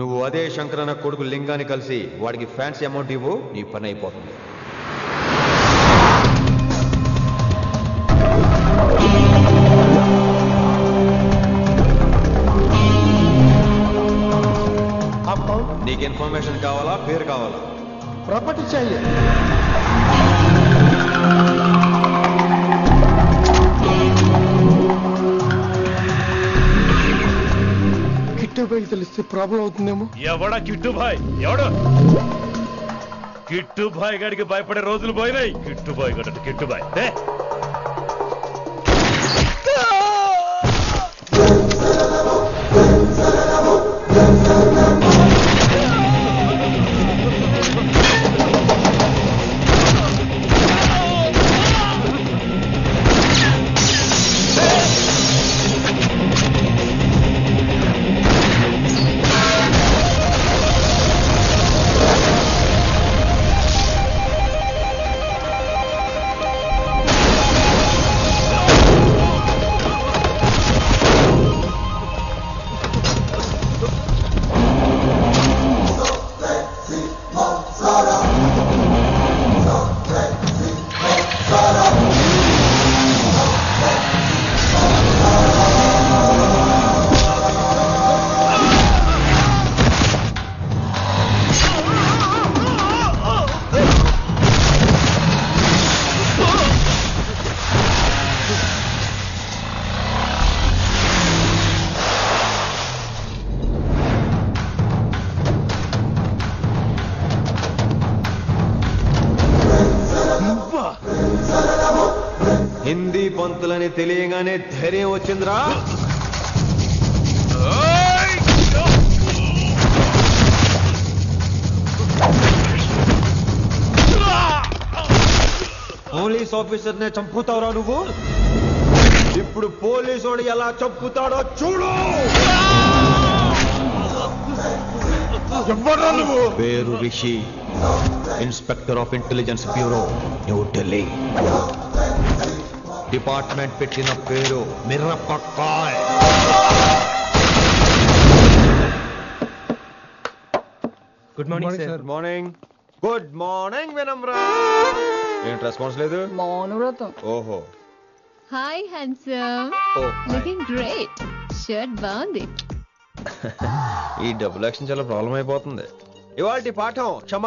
నువ్వు అదే శంకరన్న కొడుకు లింగాన్ని కలిసి వాడికి ఫ్యాన్సీ అమౌంట్ ఇవ్వు, నీ పని అయిపోతుంది. నీకు ఇన్ఫర్మేషన్ కావాలా, పేరు కావాలా? ప్రాపర్టీ चाहिए. కిట్టుబాయ్ తెలిస్తే ప్రాబ్లం అవుతుందేమో. ఎవడా కిట్టుబాయ్? ఎవడు కిట్టుబాయ్ గారికి భయపడే రోజులు పోయినాయి. కిట్టుబాయ్ గడ కిట్టుబాయ్ హిందీ పంతులని తెలియగానే ధైర్యం వచ్చిందిరా. పోలీస్ ఆఫీసర్ నే చంపుతావురా నువ్వు? ఇప్పుడు పోలీసోడు ఎలా చంపుతాడో చూడు. ఎవరా నువ్వు? పేరు Rishi, inspector of intelligence bureau, New Delhi. Department పెట్టిన పేరు మిర్రపక్కాయ్. Good morning sir. Good morning. Good morning Vinamra. ఏంటి రెస్పాన్స్ లేదు? మౌనవ్రతం. ఓహో. Hi handsome. Looking great. Shirt బాగుంది. ఈ డబుల్ యాక్షన్ చాలా ప్రాబ్లం అయిపోతుంది. ఇవాల్టి పాఠం క్షమ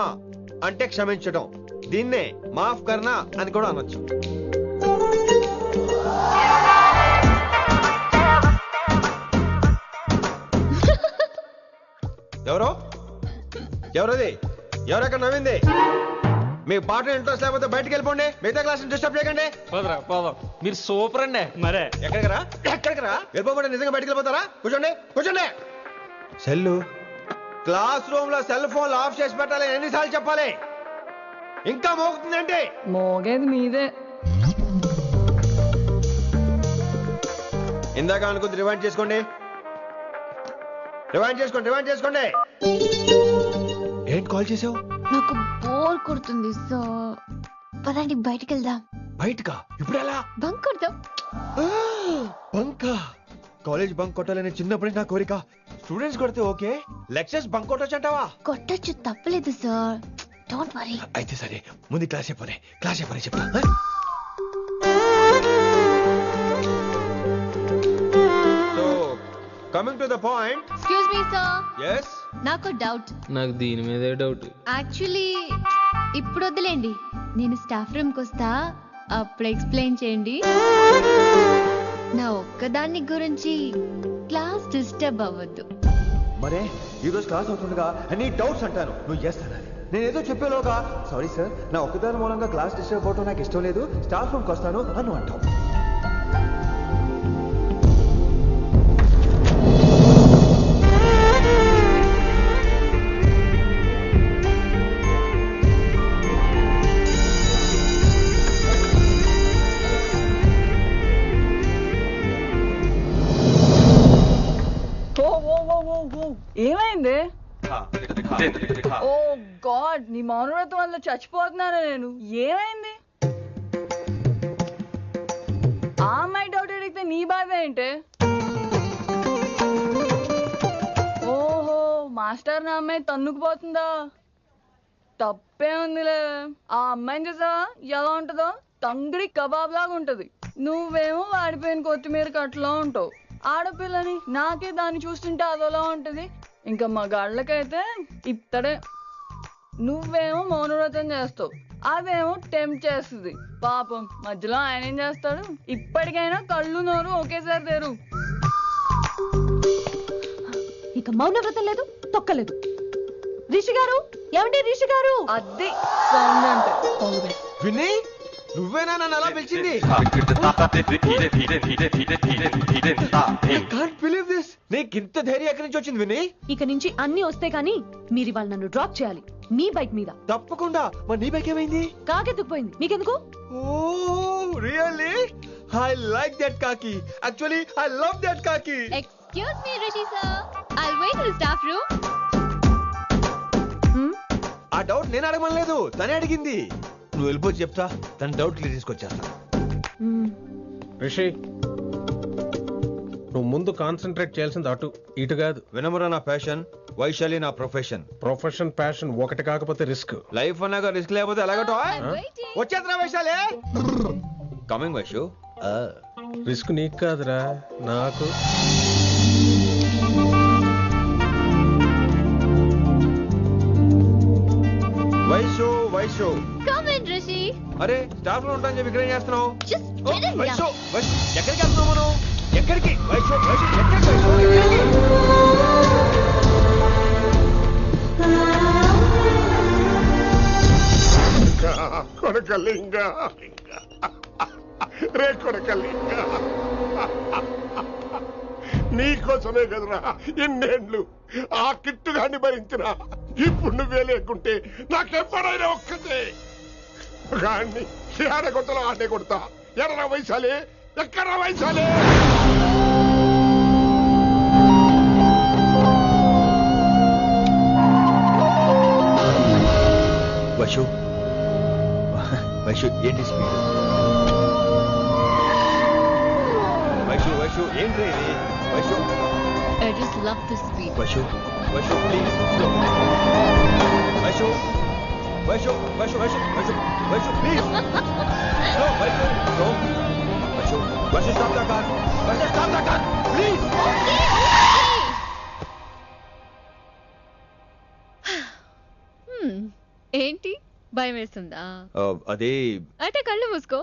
అంటే క్షమించడం. దీన్నే మాఫ్ కర్నా అని కూడా అనొచ్చు. ఎవరో ఎవరది? ఎవరెక్కడ నవ్వింది? మీ పాట ఇంట్రెస్ట్ లేకపోతే బయటకు వెళ్ళిపోండి. మిగతా క్లాస్ డిస్టర్బ్ చేయకండి. మీరు సూపర్ అండి. మరే ఎక్కడికి రా? వెళ్ళిపోమంటే నిజంగా బయటకు వెళ్ళిపోతారా? కూర్చోండి కూర్చోండి. సెల్లు క్లాస్ రూమ్ లో సెల్ ఫోన్ ఆఫ్ చేసి పెట్టాలి. ఎన్నిసార్లు చెప్పాలి? ఇంకా మోగుతుందంటే మోగేది మీదే. ఇందాక అనుకుంది రివైండ్ చేసుకోండి. ఏంటి కాల్ చేసావు? నాకు బోర్ కొడుతుంది. సో పదండి బయటికి వెళ్దాం. బయటకా? ఇప్పుడు ఎలా? బంక్ కొడదాం. బంకా? కాలేజ్ బంక్ కొట్టాలని చిన్నప్పుడే నా కోరిక. స్టూడెంట్స్ కొడితే ఓకే, లెక్చర్స్ బంక్ కొట్టొచ్చు అంటావా? కొట్టచ్చు, తప్పలేదు సార్. Don't worry. అయితే సరే, ముందు క్లాస్ చెప్పనే చెప్తా. So coming to the point. Excuse me sir. yes నాకు డౌట్. నాకు దీని మీదే డౌట్. యాక్చువల్లీ ఇప్పుడు వద్దులేండి, నేను స్టాఫ్ రూమ్ కి వస్తా, అప్పుడు ఎక్స్ప్లెయిన్ చేయండి. నా ఒక్కదాన్ని గురించి క్లాస్ డిస్టర్బ్ అవ్వద్దు. మరే ఈరోజు క్లాస్ అవుతుండగా అన్ని డౌట్స్ అంటాను, నువ్వు చేస్తాను. నేను ఏదో చెప్పేలోగా సారీ సార్, నా ఒక్కదాని మూలంగా క్లాస్ డిస్టర్బ్ అవడం నాకు ఇష్టం లేదు, స్టాఫ్ రూమ్కి వస్తాను అని అంటావు. ఏమైంది? ఓ గాడ్, నీ మౌనవ్రతం వల్ల చచ్చిపోతున్నాను నేను. ఏమైంది? ఆ అమ్మాయి డౌట్ అడిగితే నీ బాధ ఏంటి? ఓహో, మాస్టర్ నా అమ్మాయి తన్నుకుపోతుందా? తప్పే ఉందిలే. ఆ అమ్మాయిని చూసావా ఎలా ఉంటుందో? తంగిడి కబాబ్ లాగా ఉంటది. నువ్వేమో వాడిపోయిన కొత్తిమీర కట్లా ఉంటావు. ఆడపిల్లని నాకే దాన్ని చూస్తుంటే అదోలా ఉంటది. ఇంకా మగాళ్ళకైతే ఇత్తడే. నువ్వేమో మౌనవ్రతం చేస్తావు, అదేమో టెంప్ట్ చేస్తుంది. పాపం మధ్యలో ఆయన ఏం చేస్తాడు? ఇప్పటికైనా కళ్ళు నోరు ఒకేసారి తెరు. ఇక మౌనవ్రతం లేదు, తొక్కలేదు. రిషి గారు, ఏమండి రిషి గారు? అది సౌండ్ అంటే. విన్నీ, నువ్వేనా నన్ను అలా పిలిచింది? Can't believe this. నీకింత ధైర్యం ఎక్కడి నుంచి వచ్చింది విన్నీ? ఇక నుంచి అన్ని వస్తే కానీ మీరు ఇవాళ నన్ను డ్రాప్ చేయాలి మీ బైక్ మీద. తప్పకుండా. మరి నీ బైక్ ఏమైంది? కాకెత్తుకుపోయింది. మీకెందుకు? Oh really? I like that కాకి. యాక్చువల్లీ ఐ లవ్ దట్ కాకి. Excuse me Rishi sir, I'll wait in the staff room. ఆ డౌట్ నేను అడగమనలేదు, తనే అడిగింది. నువ్వు వెళ్ళిపోయి చెప్తా, తన డౌట్ క్లియర్ తీసుకొచ్చేస్తా. రిషి, నువ్వు ముందు కాన్సన్ట్రేట్ చేయాల్సింది అటు ఇటు కాదు. వినమ్ర నా ప్యాషన్, వైశాలి నా ప్రొఫెషన్. ప్రొఫెషన్ ప్యాషన్ ఒకటి కాకపోతే రిస్క్. లైఫ్ అన్నాక రిస్క్ లేకపోతే ఎలాగటో? వచ్చేద్రా వైశాలి. కమింగ్ వైషు. రిస్క్ నీకు కాదురా, నాకు. వైషు వైషు. Come in Rishi. అరే స్టాఫ్ లో ఉంటాను చెప్పి ఇక్కడ ఏం చేస్తున్నావు? Just get in. Vaishu Vaishu ఎక్కడికి వెళ్తున్నావు మనం? ఎక్కడికి? వైషు వైషు ఎక్కడికి? వైషు ఎక్కడికి? కొడకలింగ రే కొడకలింగ, నీకోసమే కదరా ఎన్నేళ్ళు ఆ కిట్టుగాన్ని భరించినా. ఇప్పుడు నువ్వే లేకుంటే నాకెప్పుడైనా ఒక్కతే గాన్ని ఆడే కొట్టలో ఆడే కొడతా. ఎర్ర వైశాలి, ఎక్కడ వైశాలి? వైషు వైషు ఏంటి స్పీడ్? వైషు వైషు ఏంటి ఇది? Vaishu I just love the speed. Vaishu Vaishu please slow. Vaishu Vaishu Vaishu Vaishu Vaishu Vaishu please slow. Vaishu slow. Vaishu Vaishu stop the car. Vaishu stop the car please. ఏంటి భయం వేస్తుందా? అదే అయితే కళ్ళు మూసుకో.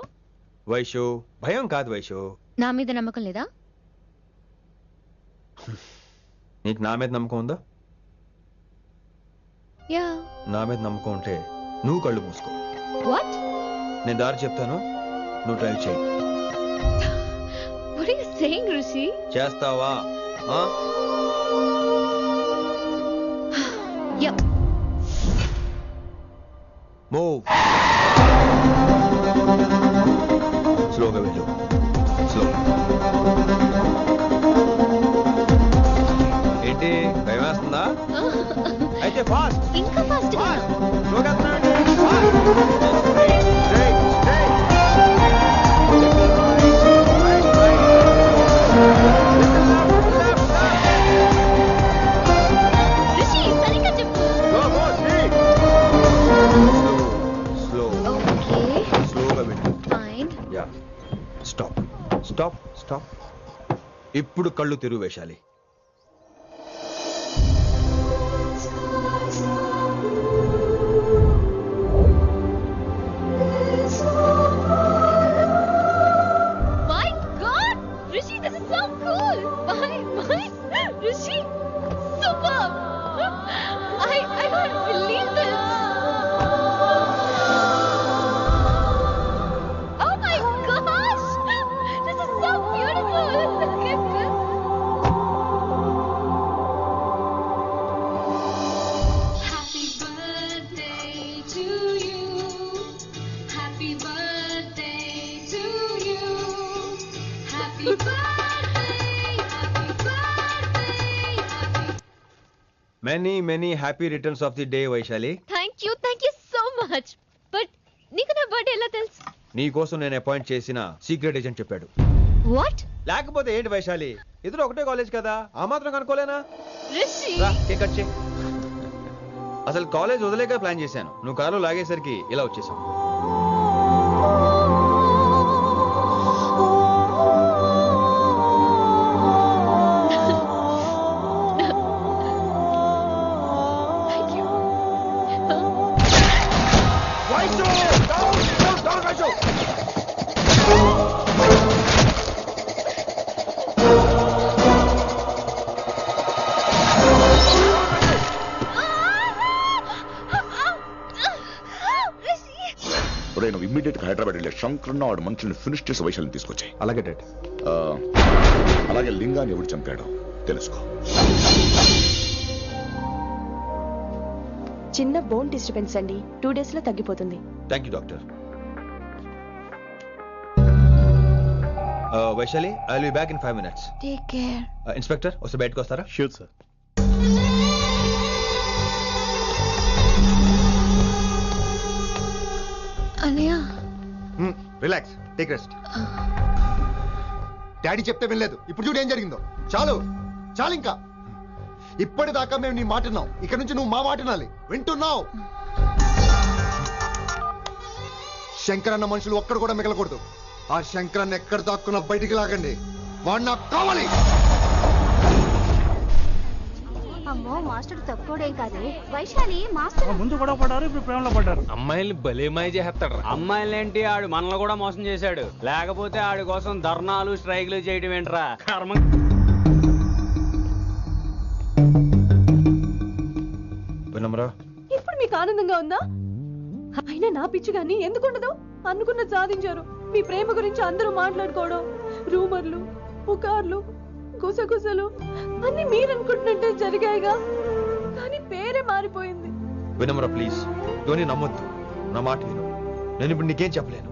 వైషు భయం కాదు వైషు. నా మీద నమ్మకం లేదా? నీకు నా మీద నమ్మకం ఉందా? యా. నా మీద నమ్మకం ఉంటే నువ్వు కళ్ళు మూసుకో. వాట్? నేను దారి చెప్తాను, నువ్వు డ్రైవ్ చేయి. What are you saying, Rishi? చేస్తావా? Yep. మూవ్. స్లోగా వెళ్ళు. స్లో. ఏంటి భయం వేస్తుందా? అయితే ఫాస్ట్. ఇంకా ఫాస్ట్ గా. స్లోగా వెళ్తున్నాడు. రిషి సరిగ్గా చెప్పు. స్లో. ఓకే. స్లోగా వెళ్ళు. Fine. Yeah. Stop stop stop. ఇప్పుడు కళ్ళు తెరువు వేశాలి. My God, Rishi, this is so cool. My, Rishi, superb. I can't believe this. Oh my gosh, this is so beautiful. Look at this. Happy birthday to you. Happy birthday to you. Happy birthday, happy birthday, happy. Many many happy returns of the day Vaishali. Thank you so much. But నీకు నా birthday ఎలా తెలుసు? నీ కోసం నేను appoint చేసిన secret agent చెప్పాడు. What? లేకపోతే ఏంటి వైశాలి, ఇద్దరు ఒకటే కాలేజ్ కదా, ఆ మాత్రం కనుక్కోలేనా? Rishi. రా కేక్ కట్ చేయి. అసలు కాలేజ్ వదిలేక ప్లాన్ చేశాను. నువ్వు కారు లాగేసరికి ఇలా వచ్చేసావు. నువ్వు ఇమ్మీడియట్ గా హైదరాబాద్ వెళ్ళే శంకరన్న వాడు మనుషుల్ని ఫినిష్ చేసి వైశాల్ని తీసుకొచ్చాయి. అలాగే డాడ్. అలాగే లింగాన్ని ఎవరు చంపాడో తెలుసుకో. చిన్న బోన్ డిస్టర్బెన్స్ అండి, 2 days లో తగ్గిపోతుంది. Thank you doctor. Vaishali, I will be back in 5 minutes. Take care. Inspector వస్తే బయటకు వస్తారా? Sure sir. అన్నయ్య రిలాక్స్, టేక్ రెస్ట్. డాడీ చెప్తే వినలేదు, ఇప్పుడు చూడు ఏం జరిగిందో. చాలు చాలు, ఇంకా ఇప్పటిదాకా మేము నీ మాట విన్నాం, ఇక్కడ నుంచి నువ్వు మా మాట వినాలి. వింటున్నావు? శంకరన్న మనుషులు ఒక్కడు కూడా మిగలకూడదు. ఆ శంకరన్న ఎక్కడ దాక్కున్నా బయటికి లాగండి, వాడు నాకు కావాలి. అమ్మో, మాస్టర్ తక్కువడేం కాదే. వైశాలి మాస్టర్ ముందు గొడవ పడ్డారు, ఇప్పుడు ప్రేమలో పడ్డారు. అమ్మాయిల్ని భలే మాయ చేస్తాడు. అమ్మాయిలేంటి, ఆడు మనల్ని కూడా మోసం చేశాడు. లేకపోతే ఆడి కోసం ధర్నాలు స్ట్రైక్లు చేయడం ఏంట్రా కర్మ. వినమ్రా, ఇప్పుడు మీకు ఆనందంగా ఉందా? అయినా నా పిచ్చి గాని ఎందుకుండదు? అనుకున్న సాధించారు. మీ ప్రేమ గురించి అందరూ మాట్లాడుకోవడం, రూమర్లు, పుకార్లు, గుసగుసలు అన్ని మీరనుకుంటున్నట్టే జరిగాయిగా. కానీ పేరే మారిపోయింది. వినమ్రా ప్లీజ్, ధోని నమ్మొద్దు, నా మాట విను. నేను ఇప్పుడు నీకేం చెప్పలేను,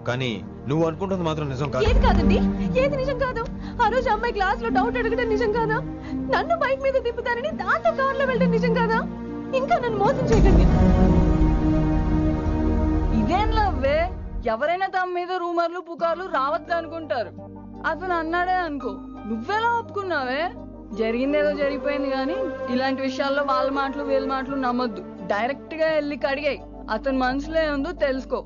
కానీ నువ్వు అనుకుంటుంది మాత్రం నిజం కాదు. ఏది కాదండి, ఏది నిజం కాదు? ఆ రోజు అమ్మాయి క్లాస్ లో డౌట్ అడగడం నిజం కాదా? నన్ను బైక్ మీద తిప్పుతారని దాంతో కార్ లో వెళ్ళడం నిజం కాదా? ఇంకా నన్ను మోసం చేయకండి. ఇదేం లవ్వే? ఎవరైనా తమ మీద రూమర్లు పుకార్లు రావద్దు అనుకుంటారు. అతను అన్నాడే అనుకో, నువ్వెలా ఒప్పుకున్నావే? జరిగిందేదో జరిగిపోయింది కానీ ఇలాంటి విషయాల్లో వాళ్ళ మాటలు వీళ్ళ మాటలు నమ్మొద్దు. డైరెక్ట్ గా వెళ్ళి కడిగాయి, అతని మనసులో ఏముందో తెలుసుకో.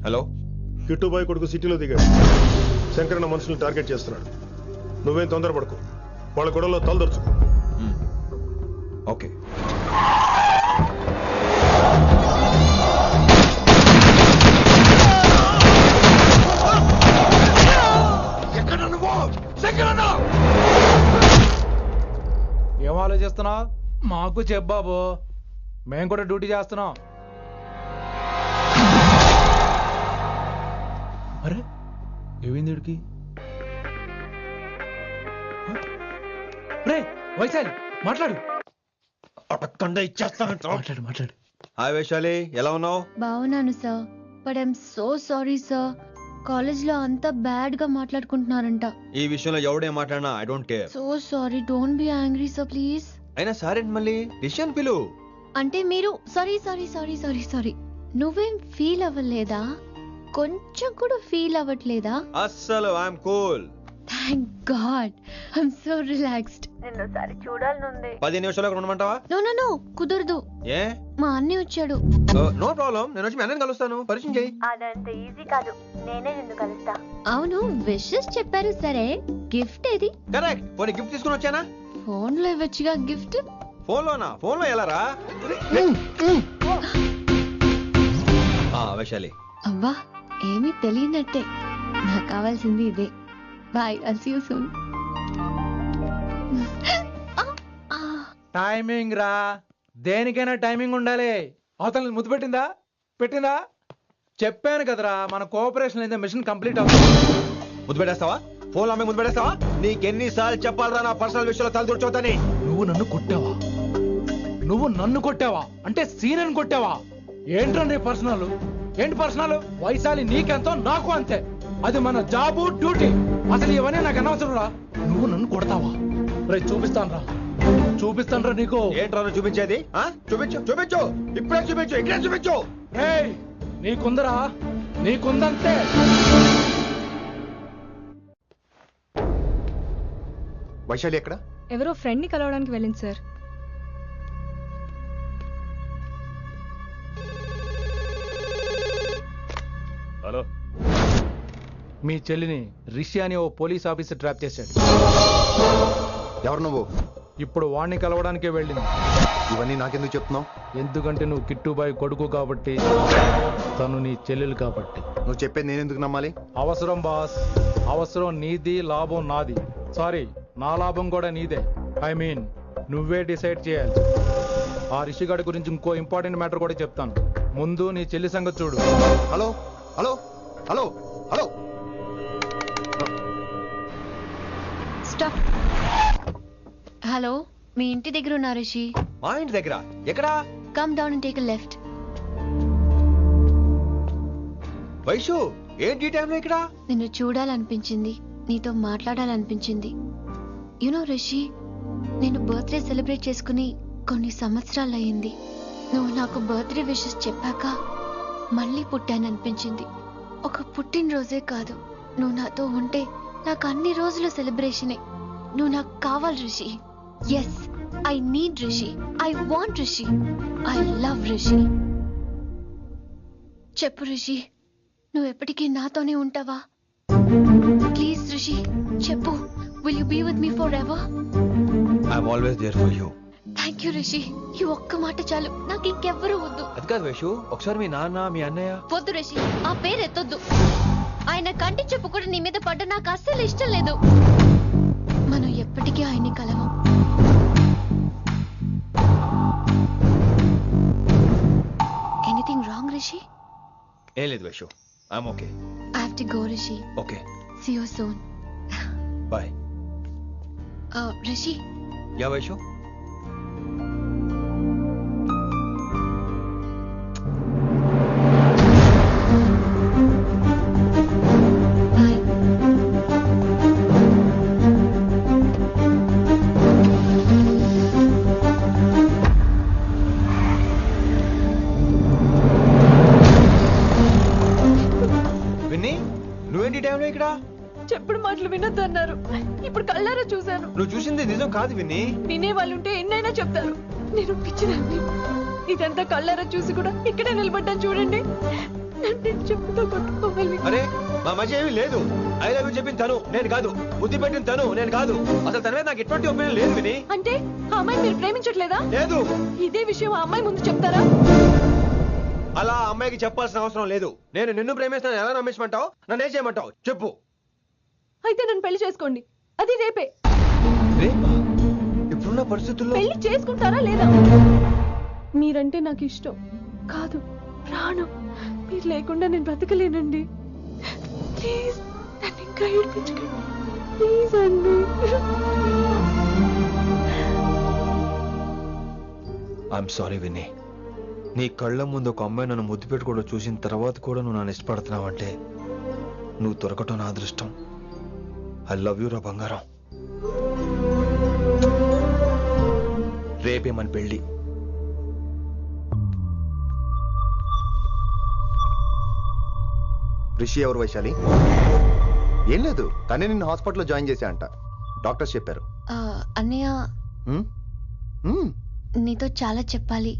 హలో, కిట్టుబాయ్ కొడుకు సిటీలో దిగాడు. శంకరన్న మనుషుల్ని టార్గెట్ చేస్తున్నాడు. నువ్వేం తొందరపడకు, వాళ్ళ గొడవలో తలదొరుచుకో. ఓకే. ఏం ఆలోచిస్తున్నావు? మాకు చెప్పాబు, మేము కూడా డ్యూటీ చేస్తున్నాం. అరే ఏమైంది వీడికి? రే వైశాలి, మాట్లాడు. అడగకుండా ఇచ్చేస్తాను. మాట్లాడు మాట్లాడు. హాయ్ వైశాలి, ఎలా ఉన్నావు? బాగున్నాను sir, but I'm so sorry sir. College లో అంతా బ్యాడ్ గా మాట్లాడుకుంటున్నారంట. ఈ విషయంలో ఎవడేం మాట్లాడినా I don't care. So sorry, don't be angry sir please. అయినా సరే మళ్ళీ డిసిషన్ పిలు. అంటే మీరు sorry sorry sorry sorry sorry నువ్వేం ఫీల్ అవ్వలేదా? కొంచెం కూడా ఫీల్ అవ్వట్లేదా? అస్సలు I'm cool. Thank God, I'm so relaxed. నిన్నోసారి చూడాలనుంది. 10 నిమిషాలు ఉండమంటావా? నో నో నో, కుదరదు. ఏ? మా అన్నయ్య వచ్చాడు. నో ప్రాబ్లం, నేను వచ్చి మీ అన్నని కలుస్తాను. పరిచయం చేయి. అదంత ఈజీ కాదు, నేనే నిన్ను కలుస్తా. అవును, విషెస్ చెప్పారు సరే, గిఫ్ట్ ఏది? కరెక్ట్, పోనీ గిఫ్ట్ తీసుకుని వచ్చానా? ఫోన్ లో ఇవ్వచ్చుగా గిఫ్ట్. ఫోన్ లోనా? ఫోన్ లో ఎలా రా? వైశాలి, అబ్బా ఏమీ తెలియనట్టే. నాకు కావాల్సింది ఇదే. Bye, I'll see you soon. Timing రా, దేనికైనా టైమింగ్ ఉండాలి. అవతల ముద్దు పెట్టిందా? పెట్టిందా? చెప్పాను కదరా, మన కోఆపరేషన్ అయితే మిషన్ కంప్లీట్ అవుతుంది. ముద్దు పెట్టేస్తావా? ఫోన్ లో ముద్దు పెట్టేస్తావా? నీకెన్నిసార్లు చెప్పాలరా నా పర్సనల్ విషయంలో తల దూర్చోవద్దని? నువ్వు నన్ను కొట్టావా? నువ్వు నన్ను కొట్టావా? అంటే సీనియర్ని కొట్టావా? ఏంట్రా నీ పర్సనల్? ఏంటి పర్సనల్? వైశాలి నీకెంతో నాకు అంతే. అది మన జాబు, డ్యూటీ. అసలు ఇవన్నీ నాకు అనవసరం రా. నువ్వు నన్ను కొడతావా? రేపు చూపిస్తాను రా నీకు. ఏంట్రా చూపించేది? చూపించు చూపించు, ఇప్పుడే చూపించు, ఇక్కడే చూపించు. నీకుందరా? నీకుందంతే. వైశాలి ఎక్కడ? ఎవరో ఫ్రెండ్ని కలవడానికి వెళ్ళింది సార్. హలో, మీ చెల్లిని రిషి అని ఓ పోలీస్ ఆఫీసర్ ట్రాప్ చేశాడు. ఎవరు నువ్వు? ఇప్పుడు వాణ్ణి కలవడానికే వెళ్ళింది. ఇవన్నీ నాకెందుకు చెప్తున్నావు? ఎందుకంటే నువ్వు కిట్టుబాయ్ కొడుకు కాబట్టి, తను నీ చెల్లెలు కాబట్టి. నువ్వు చెప్పేది నేను ఎందుకు నమ్మాలి? అవసరం బాస్, అవసరం నీది, లాభం నాది. సారీ, నా లాభం కూడా నీదే. ఐ మీన్ నువ్వే డిసైడ్ చేయాలి. ఆ రిషిగాడి గురించి ఇంకో ఇంపార్టెంట్ మ్యాటర్ కూడా చెప్తాను. ముందు నీ చెల్లి సంగతి చూడు. Hello hello hello hello stop. Hello, మీ ఇంటి దగ్గర ఉన్నా రిషి? మా ఇంటి దగ్గర ఎక్కడా? Come down and take a left. Vaishu, ఏంటి ఈ టైంలో ఇక్కడ? నిన్ను చూడాలనిపించింది, నీతో మాట్లాడాలనిపించింది. యునో రిషి, నేను బర్త్డే సెలబ్రేట్ చేసుకుని కొన్ని సంవత్సరాలు అయింది. నువ్వు నాకు బర్త్డే విషెస్ చెప్పాక మళ్ళీ పుట్టాననిపించింది. ఒక పుట్టినరోజే కాదు, నువ్వు నాతో ఉంటే నాకు అన్ని రోజుల సెలబ్రేషనే. నువ్వు నాకు కావాలి Rishi. Yes, I need Rishi, I want Rishi, I love Rishi. చెప్పు రిషి, నువ్వు ఎప్పటికీ నాతోనే ఉంటావా? ప్లీజ్ రిషి చెప్పు. Will you be with me forever? I'm always there for you. Thank you Rishi. ఈ ఒక్క మాట చాలు, నాకు ఇంకెవ్వరూ వద్దు. అది కాదు వైషు, ఒకసారి మీ నాన్న, మీ అన్నయ్య. వద్దు రిషి, ఆ పేరు ఎత్తొద్దు. ఆయన కంటి చెప్పు కూడా నీ మీద పడ్డ నాకు అస్సలు ఇష్టం లేదు. మనం ఎప్పటికీ ఆయన్ని కలవం. Anything wrong Rishi? ఏం లేదు Vaishu, I'm okay. I have to go Rishi. Okay, see you soon. Bye. Rishi. Yeah Vaishu. ఇక్కడ చెప్పుడు మాటలు వినొద్దు అన్నారు. ఇప్పుడు కళ్ళారా చూశాను. నువ్వు చూసింది నిజం కాదు విన్ని. వినే వాళ్ళుంటే ఎన్నైనా చెప్తారు. నేను పిచ్చిదాన్ని. ఇదంతా కళ్ళారా చూసి కూడా ఇక్కడే నిలబడ్డాను చూడండి. నన్ను చెప్పుతో కొట్టుకోవాలి. అరే మా మధ్య ఏమీ లేదు. ఐ లవ్ యూ చెప్పిన తను నేను కాదు, బుద్ధి పెట్టిన తను నేను కాదు. అసలు తన మీద నాకు ఎటువంటి ఒపీనియన్ లేదు విని. అంటే ఆ అమ్మాయిని మీరు ప్రేమించట్లేదా? లేదు. ఇదే విషయం ఆ అమ్మాయి ముందు చెప్తారా? అలా అమ్మాయికి చెప్పాల్సిన అవసరం లేదు. నేను నిన్ను ప్రేమిస్తాను ఎలా నమ్మించమంటావు? నన్ను ఏం చేయమంటావు చెప్పు. అయితే నన్ను పెళ్లి చేసుకోండి, అది రేపే. ఇప్పుడున్న పరిస్థితుల్లో పెళ్లి చేసుకుంటారా లేదా? మీరంటే నాకు ఇష్టం కాదు, ప్రాణం. మీరు లేకుండా నేను బ్రతకలేనండి. ప్లీజ్ నన్ను ఇంకా ఏడిపించకండి. ప్లీజ్ అండి. I'm sorry Vinni. నీ కళ్ళ ముందు ఒక అమ్మాయి నన్ను ముద్దు పెట్టుకోవడం చూసిన తర్వాత కూడా నువ్వు నన్ను ఇష్టపడుతున్నావంటే నువ్వు దొరకటం నా అదృష్టం. ఐ లవ్ యూ రా బంగారం. రేపే మన పెళ్ళి. రిషి ఎవరు వైశాలి? ఏం లేదు, తనే నిన్ను హాస్పిటల్లో జాయిన్ చేశా అంట. డాక్టర్స్ చెప్పారు. అన్నయ్య నీతో చాలా చెప్పాలి.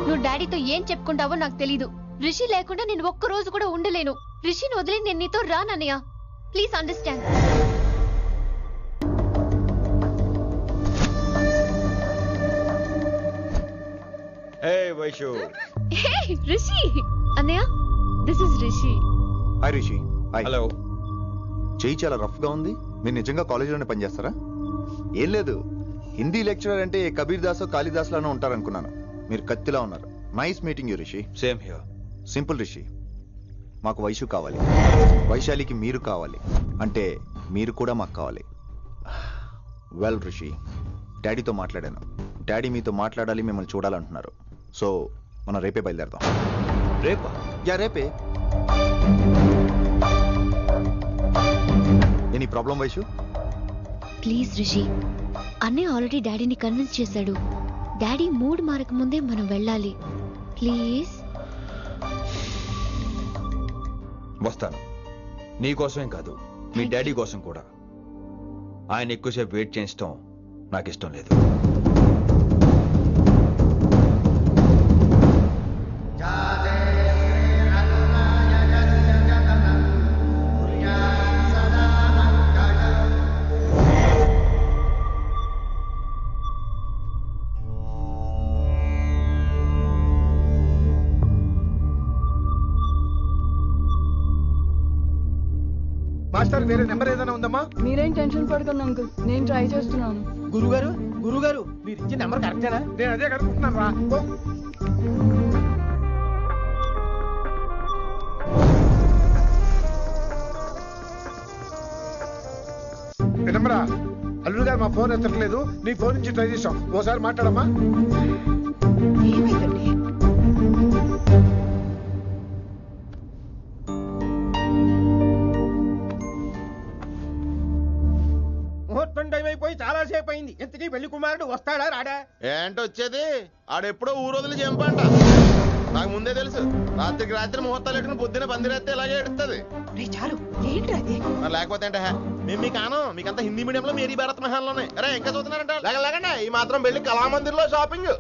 నువ్వు డాడీతో ఏం చెప్పుకుంటావో నాకు తెలీదు. రిషి లేకుండా నేను ఒక్క రోజు కూడా ఉండలేను. రిషిని వదిలి నేను నీతో రానన్నయ్య. Please understand. రిషి అన్నయ్య, this is Rishi. Hi Rishi. Hi. Hello. చెయ్యి చాలా రఫ్ గా ఉంది. మీరు నిజంగా కాలేజీలోనే పనిచేస్తారా? ఏం లేదు, హిందీ లెక్చరర్ అంటే కబీర్ దాసో కాళిదాస్ లానో ఉంటారనుకున్నాను. మీరు కత్తిలా ఉన్నారు. Nice meeting you Rishi. Same here. Simple Rishi, మాకు వైషు కావాలి, వైశాలికి మీరు కావాలి, అంటే మీరు కూడా మాకు కావాలి. వెల్ రిషి, డాడీతో మాట్లాడాను. డాడీ మీతో మాట్లాడాలి, మిమ్మల్ని చూడాలంటున్నారు. సో మనం రేపే బయలుదేరదాం. రేపా? యా రేపే. Any problem Vaishu? Please Rishi, అన్నయ్య ఆల్రెడీ డాడీని కన్విన్స్ చేశాడు. డాడీ మూడ్ మారక ముందే మనం వెళ్ళాలి. ప్లీజ్. వస్తాను. నీకోసమేం కాదు, మీ డాడీ కోసం కూడా. ఆయన ఎక్కువసేపు వెయిట్ చేయించడం నాకు ఇష్టం లేదు. మాస్టర్ వేరే నెంబర్ ఏదైనా ఉందమ్మా? మీరేం టెన్షన్ పడకండి అంకుల్, నేను ట్రై చేస్తున్నాను. గురుగారు మీరు ఇచ్చిన నెంబర్ కరెక్టేనా? నేను అదే కనుక్కుంటున్నాను రా. వినమ్రా, అల్లుడు గారు మా ఫోన్ ఎత్తట్లేదు, నీ ఫోన్ నుంచి ట్రై చేసాం, ఓసారి మాట్లాడమ్మా. ముహూర్తం టైం అయిపోయి చాలా సేపు అయింది. ఎంతకీ పెళ్లి కుమారుడు వస్తాడా రాడా? ఏంటి వచ్చేది? ఆడెప్పుడో ఊరోజులు చెంపంట. నాకు ముందే తెలుసు. రాత్రికి రాత్రి ముహూర్తాలు ఎట్టుకుని పొద్దున పందిరేస్తే ఇలాగే ఎడుతుంది. చాలు ఏంటి లేకపోతే అంటే మేము మీకు ఆనం మీకంతా హిందీ మీడియంలో మేరీ భారత్ మహల్లోనే. అరే ఇంకా చూస్తున్నారంట. లేకండి ఈ మాత్రం పెళ్లి కళామందిర్లో షాపింగ్.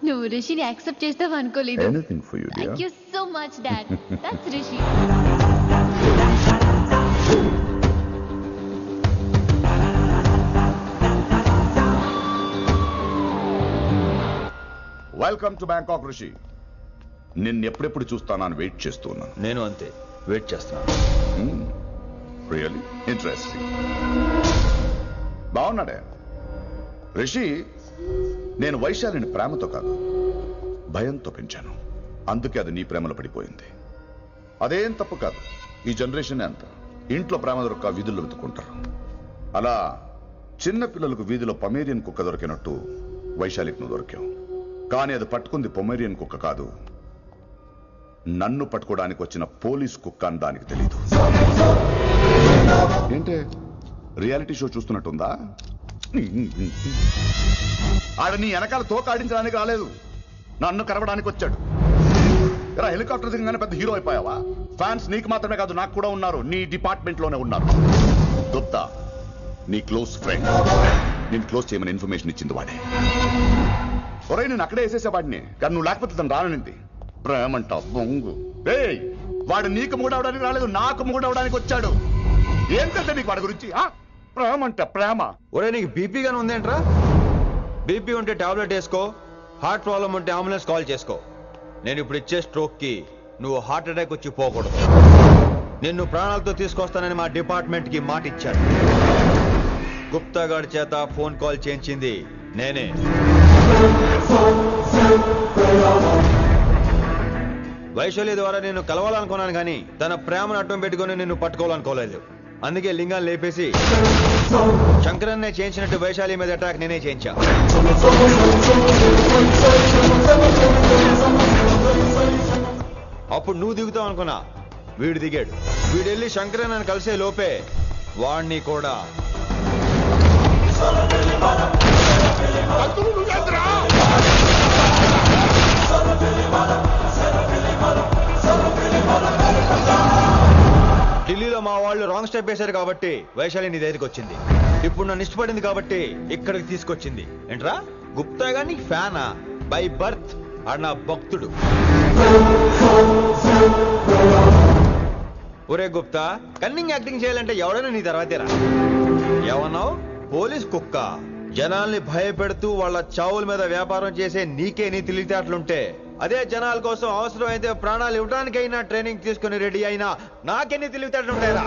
నువ్వు రిషిని యాక్సెప్ట్ చేస్తావు అనుకోలేదు. Anything for you, dear. Thank you so much, Dad. That's Rishi. Welcome to Bangkok Rishi. నిన్ను ఎప్పుడెప్పుడు చూస్తానని వెయిట్ చేస్తున్నాను. నేను అంతే వెయిట్ చేస్తున్నాను. Really interesting. బాగున్నాడే రిషి. నేను వైశాలిని ప్రేమతో కాదు భయంతో పెంచాను. అందుకే అది నీ ప్రేమలో పడిపోయింది. అదేం తప్పు కాదు. ఈ జనరేషన్ అంత ఇంట్లో ప్రేమ దొరక్క వీధుల్లో వెతుకుంటారు. అలా చిన్న పిల్లలకు వీధిలో పొమేరియన్ కుక్క దొరికినట్టు వైశాలికి నువ్వు దొరికావు. కానీ అది పట్టుకుంది పొమేరియన్ కుక్క కాదు, నన్ను పట్టుకోవడానికి వచ్చిన పోలీస్ కుక్క అని దానికి తెలీదు. ఏంటే రియాలిటీ షో చూస్తున్నట్టుందా? ఆడ నీ వెనకాల తోకాడించడానికి రాలేదు, నన్ను కరవడానికి వచ్చాడు. హెలికాప్టర్ దిగగానే పెద్ద హీరో అయిపోయావా? ఫ్యాన్స్ నీకు మాత్రమే కాదు నాకు కూడా ఉన్నారు. నీ డిపార్ట్మెంట్ లోనే ఉన్నారు. గుప్తా నీ క్లోజ్ ఫ్రెండ్. నేను క్లోజ్ చేయమని ఇన్ఫర్మేషన్ ఇచ్చింది వాడే. ఒరే నేను అక్కడే వేసేసేవాడిని, కానీ నువ్వు లేకపోతే తను రానంది. ప్రేమంట బొంగు. వాడు నీకు మూడవడానికి రాలేదు, నాకు మూడవడానికి వచ్చాడు. ఏంటంటే నీకు వాడి గురించి ప్రేమంట ప్రేమ. ఒరే నీకు బీపీగానే ఉందేంట్రా? బీపీ ఉంటే టాబ్లెట్ వేసుకో, హార్ట్ ప్రాబ్లం ఉంటే అంబులెన్స్ కాల్ చేసుకో. నేను ఇప్పుడు ఇచ్చే స్ట్రోక్ కి నువ్వు హార్ట్ అటాక్ వచ్చి పోకూడదు. నిన్ను ప్రాణాలతో తీసుకొస్తానని మా డిపార్ట్మెంట్ కి మాట ఇచ్చాను. గుప్తా గారి చేత ఫోన్ కాల్ చేయించింది నేనే. వైశాలి ద్వారా నేను కలవాలనుకున్నాను, కానీ తన ప్రేమను అడ్డం పెట్టుకుని నిన్ను పట్టుకోవాలనుకోలేదు. అందుకే లింగాన్ని లేపేసి శంకరన్నే చేయించినట్టు వైశాలి మీద అటాక్ నేనే చేయించా. అప్పుడు నువ్వు దిగుతావు అనుకున్నా, వీడు దిగాడు. వీడు వెళ్ళి శంకరన్నని కలిసే లోపే వాణ్ణి కూడా ఢిల్లీలో ఇంట్లో మా వాళ్ళు రాంగ్ స్టెప్ వేశారు కాబట్టి వైశాలి నీ దగ్గరికి వచ్చింది. ఇప్పుడు నన్ను ఇష్టపడింది కాబట్టి ఇక్కడికి తీసుకొచ్చింది. ఏంట్రా గుప్తా గాని ఫ్యానా? బై బర్త్ ఆడు నా భక్తుడు. ఒరే గుప్తా, కన్నింగ్ యాక్టింగ్ చేయాలంటే ఎవడైనా నీ తర్వాతేరా. ఏమన్నావు? పోలీస్ కుక్క. జనాల్ని భయపెడుతూ వాళ్ళ చావుల మీద వ్యాపారం చేసే నీకే నీ తెలివితేటలుంటే అదే జనాల కోసం అవసరమైతే ప్రాణాలు ఇవ్వడానికైనా ట్రైనింగ్ తీసుకుని రెడీ అయినా నాకెన్ని తెలివితేటలుంటాయరా?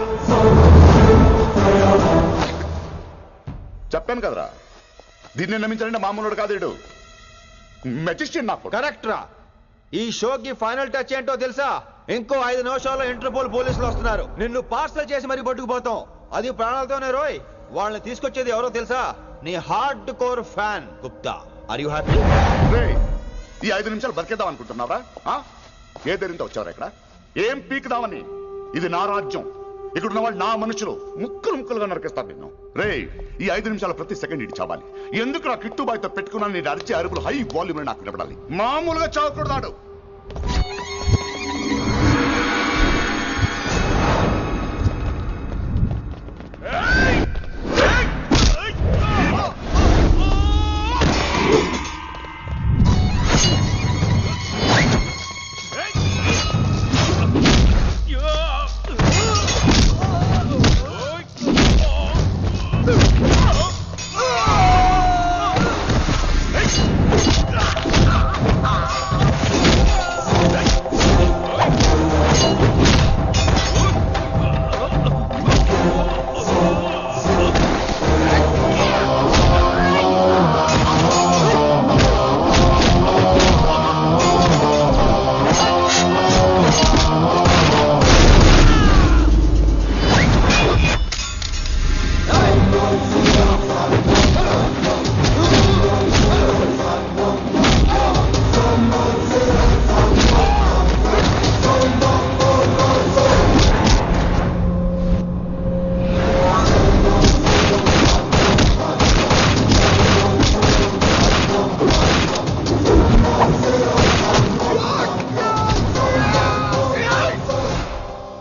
చెప్పాను కదరా, దీన్ని నమ్మించాలంటే మామూలుడు కాదు వీడు. మెజిస్ట్రియన్ నాకు. కరెక్ట్ రా. ఈ షోకి ఫైనల్ టచ్ ఏంటో తెలుసా? ఇంకో 5 నిమిషాల్లో ఇంటర్పోల్ పోలీసులు వస్తున్నారు. నిన్ను పార్సల్ చేసి మరీ పట్టుకుపోతాం. అది ప్రాణాలతోనే రోయ్. వాళ్ళని తీసుకొచ్చేది ఎవరో తెలుసా? నీ hardcore fan Gupta. Are you happy? ఈ 5 నిమిషాలు బతికేద్దాం అనుకుంటున్నావా? ఏ ధైర్యంతో వచ్చారా ఇక్కడ? ఏం పీకుదామని? ఇది నా రాజ్యం. ఇక్కడున్న వాళ్ళు నా మనుషులు. ముక్కలు ముక్కలుగా నరికేస్తారు నిన్ను. రే, ఈ 5 నిమిషాలు ప్రతి సెకండ్ ఇటు చావాలి. ఎందుకు నా కిట్టుబాయ్తో పెట్టుకున్నాను? నేను అరిచే అరుపులు హై వాల్యూమ్ నాకు వినపడాలి. మామూలుగా చావకూడదాడు.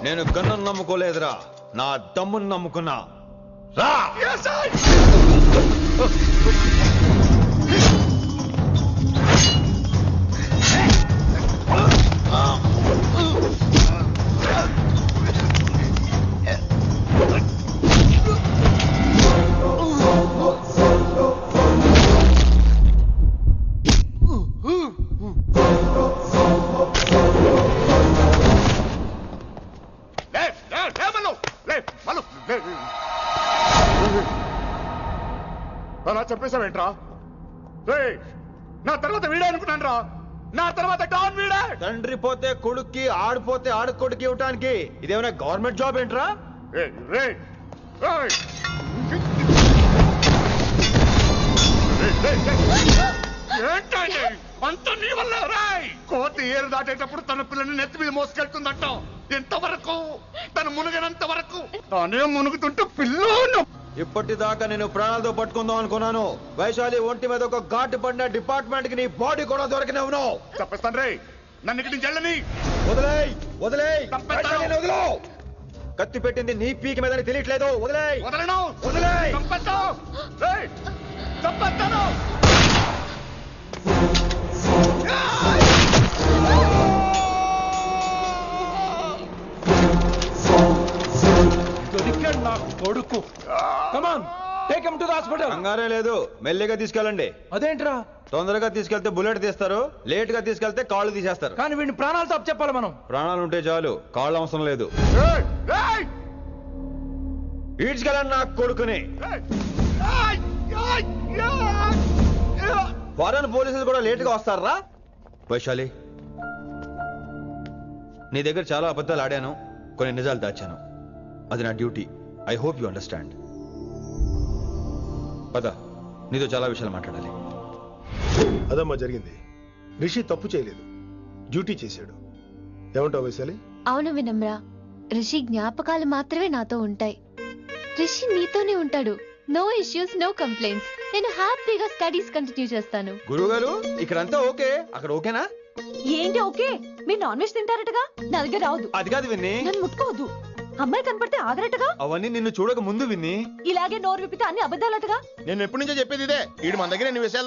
నేను గన్నును నమ్ముకోలేదురా, నా దమ్మును నమ్ముకున్నా. రా! అలా చెప్పేశావేంట్రా? నా తర్వాత వీడే అనుకున్నాను రా. నా తర్వాత డాన్ వీడే. తండ్రి పోతే కొడుక్కి, ఆడిపోతే ఆడకొడుకు ఇవ్వటానికి ఇదేమైనా గవర్నమెంట్ జాబ్ ఏంట్రా? ఏంటండి అంత నీ వల్ల? రాయ్, కోతి ఏరు దాటేటప్పుడు తన పిల్లని నెత్తి మీద మోసుకెళ్తుందంట. ఎంతవరకు? తను మునిగినంత వరకు. తానే మునుగుతుంటే పిల్లను. ఇప్పటిదాకా నేను ప్రాణాలతో పట్టుకుందాం అనుకున్నాను. వైశాలి ఒంటి మీద ఒక ఘాటు పడిన డిపార్ట్మెంట్ కి నీ బాడీ కూడా దొరికినవును. చెప్పేస్తాను రే, నన్ను ఇక్కడి నుంచి వెళ్ళని. వదిలేయ్, వదిలేయ్, వదిలో. కత్తి పెట్టింది నీ పీక మీద తెలియట్లేదు. వదిలేయ్. వదలను. వదిలేయ్. చంపేస్తాను. దొరికాడు నా కొడుకు. Come on, take him to the hospital. కంగారే లేదు, మెల్లిగా తీసుకెళ్ళండి. అదేంట్రా? తొందరగా తీసుకెళ్తే బుల్లెట్ తీస్తారు, లేట్ గా తీసుకెళ్తే కాళ్ళు తీసేస్తారు. కానీ వీడిని ప్రాణాలతో చెప్పాలి మనం. ప్రాణాలు ఉంటే చాలు, కాళ్ళు అవసరం లేదు. ఈడ్చుకెళ్ళండి నా కొడుకుని. ఫారెన్ పోలీసులు కూడా లేట్ గా వస్తారా? వైశాలి, నీ దగ్గర చాలా అబద్ధాలు ఆడాను, కొన్ని నిజాలు దాచాను. అది నా duty. I hope you understand. పద, నీతో చాలా విషయాలు మాట్లాడాలి. అదమ్మా జరిగింది. రిషి తప్పు చేయలేదు, డ్యూటీ చేశాడు. ఏమంటావు వైశాలి? అవును వినమ్రా, రిషి జ్ఞాపకాలు మాత్రమే నాతో ఉంటాయి. రిషి నీతోనే ఉంటాడు. No issues, no complaints. నేను హ్యాపీగా స్టడీస్ కంటిన్యూ చేస్తాను. గురుగారు, ఇక్కడంతా ఓకే, అక్కడ ఓకేనా? ఏంటి ఓకే? మీరు నాన్ వెజ్ తింటారటగా? నా దగ్గర రావద్దు. అది కాదు విన్ని. నన్ను ముట్టుకోవద్దు. అమ్మాయి కనపడితే ఆగరట్టుగా. అవన్నీ నిన్ను చూడక ముందు విని ఇలాగే నోరు విప్పితే అన్ని అబద్ధాలట్టుగా. నేను ఎప్పటి నుంచో చెప్పేది ఇదే. వీడు మన దగ్గర ఎన్ని విషయాలు